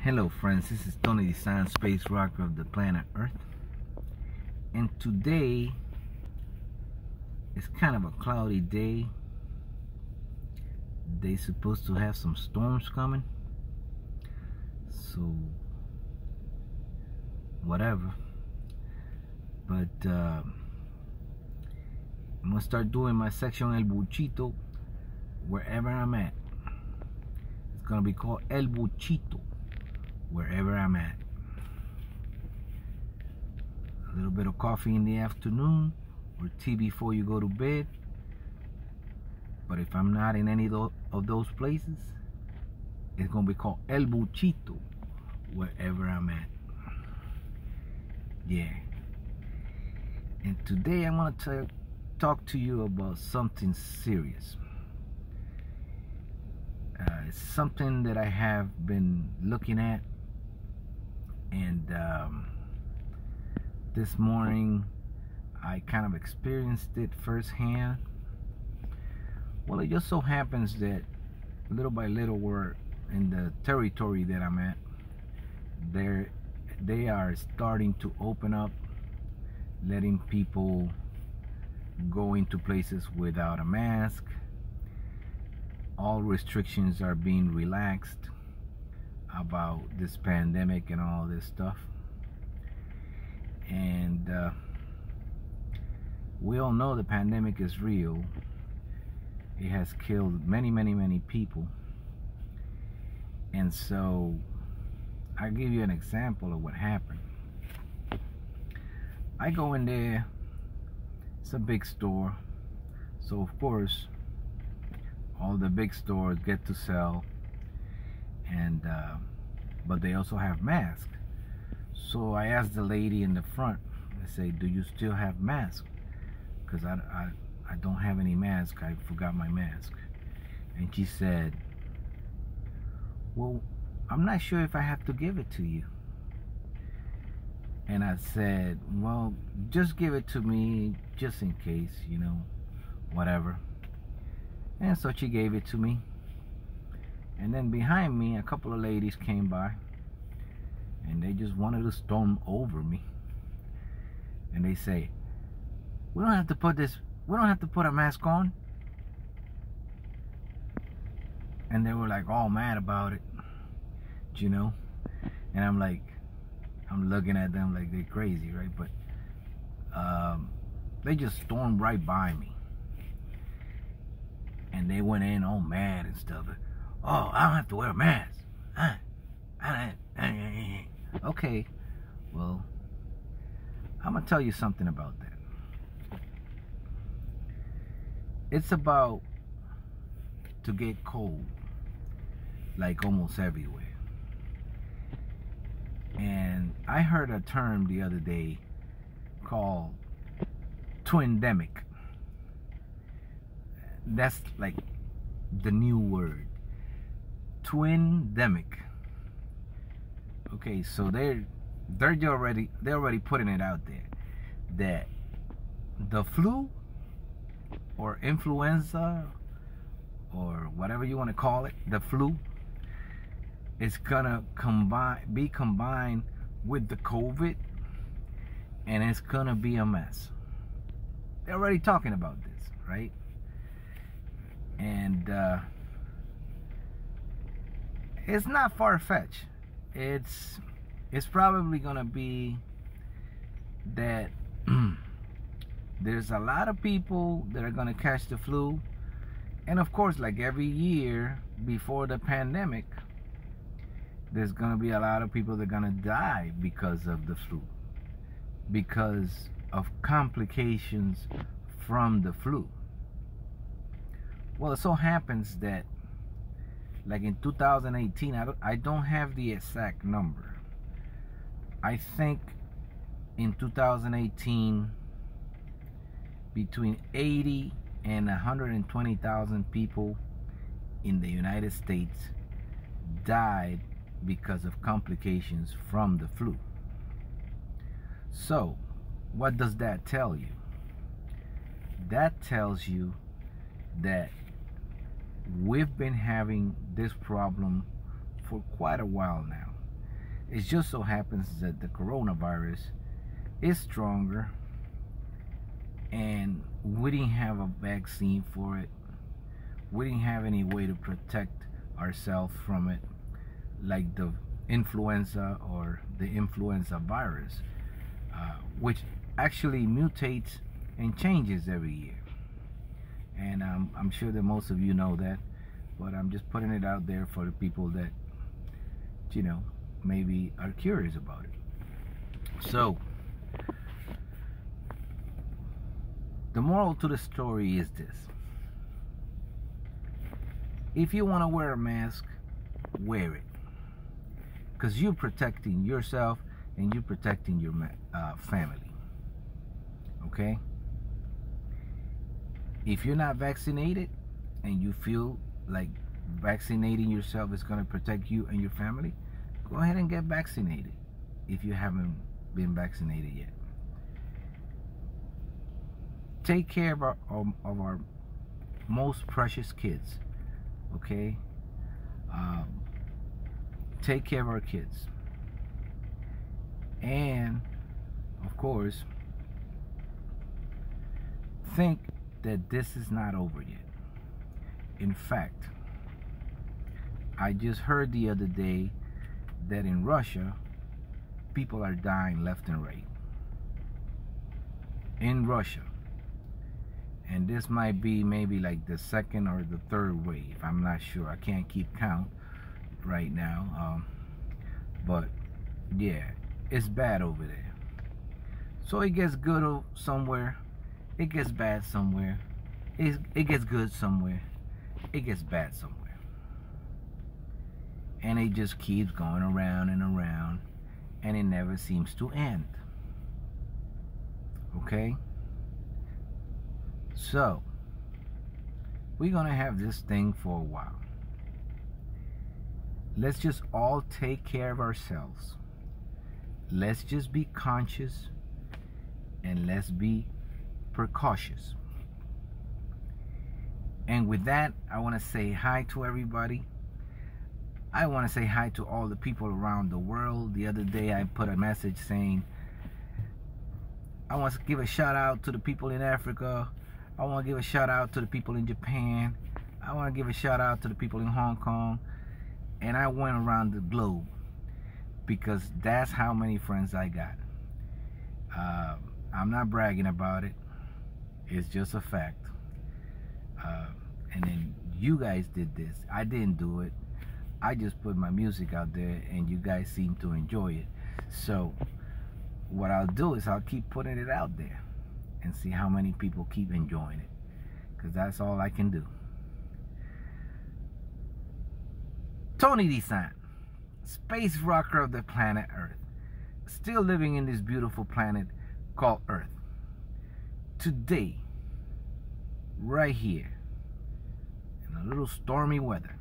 Hello friends, this is Tony Dizant, space rocker of the planet Earth, and today is kind of a cloudy day. They're supposed to have some storms coming, so whatever, but I'm gonna start doing my section El Buchito wherever I'm at. It's gonna be called El Buchito wherever I'm at. A little bit of coffee in the afternoon or tea before you go to bed. But if I'm not in any of those places, it's gonna be called El Buchito wherever I'm at. Yeah. And today I'm gonna talk to you about something serious. It's something that I have been looking at, and this morning I kind of experienced it firsthand. Well, it just so happens that little by little, we're in the territory that I'm at, they are starting to open up, letting people go into places without a mask. All restrictions are being relaxed about this pandemic and all this stuff. And we all know the pandemic is real. It has killed many people. And so I'll give you an example of what happened. I go in there, it's a big store, so of course all the big stores get to sell, and but they also have masks. So I asked the lady in the front, I say, do you still have masks? Because I don't have any mask. I forgot my mask. And she said, well, I'm not sure if I have to give it to you. And I said, well, just give it to me just in case, you know, whatever. And so she gave it to me. And then behind me, a couple of ladies came by, and they just wanted to storm over me. And they say, we don't have to put a mask on. And they were like all mad about it, you know. And I'm like, I'm looking at them like they're crazy, right? But they just stormed right by me. And they went in all mad and stuff. Oh, I don't have to wear a mask. Okay, well, I'm gonna tell you something about that. It's about to get cold, like almost everywhere. And I heard a term the other day called twindemic. That's like the new word, twindemic. Okay, so they're already putting it out there that the flu or influenza or whatever you want to call it, the flu, is gonna be combined with the COVID, and it's gonna be a mess. They're already talking about this, right? And it's not far-fetched. It's probably gonna be that there's a lot of people that are gonna catch the flu, and of course, like every year before the pandemic, there's gonna be a lot of people that are gonna die because of the flu, because of complications from the flu. Well, it so happens that, like in 2018, I don't have the exact number. I think in 2018, between 80 and 120,000 people in the United States died because of complications from the flu. So, what does that tell you? That tells you that we've been having this problem for quite a while now. It just so happens that the coronavirus is stronger, and we didn't have a vaccine for it. We didn't have any way to protect ourselves from it, like the influenza or the influenza virus, which actually mutates and changes every year. And I'm sure that most of you know that, but I'm just putting it out there for the people that, you know, maybe are curious about it. So, the moral to the story is this. If you want to wear a mask, wear it. Because you're protecting yourself and you're protecting your family. Okay? If you're not vaccinated and you feel like vaccinating yourself is going to protect you and your family, go ahead and get vaccinated if you haven't been vaccinated yet. Take care of our most precious kids, okay? Take care of our kids. And, of course, think that this is not over yet. In fact, I just heard the other day that in Russia, people are dying left and right. In Russia. And this might be maybe like the second or the third wave. I'm not sure. I can't keep count right now. But yeah, it's bad over there. So it gets good somewhere. It gets bad somewhere. It gets good somewhere. It gets bad somewhere. And it just keeps going around and around. And it never seems to end. Okay? So, we're going to have this thing for a while. Let's just all take care of ourselves. Let's just be conscious and let's be precautious. And with that, I want to say hi to everybody. I want to say hi to all the people around the world. The other day I put a message saying, I want to give a shout out to the people in Africa. I want to give a shout out to the people in Japan. I want to give a shout out to the people in Hong Kong. And I went around the globe because that's how many friends I got. I'm not bragging about it. It's just a fact. And then you guys did this. I didn't do it. I just put my music out there and you guys seem to enjoy it. So what I'll do is I'll keep putting it out there and see how many people keep enjoying it, because that's all I can do. Tony Dizant, space rocker of the planet Earth, still living in this beautiful planet called Earth. Today, right here, in a little stormy weather,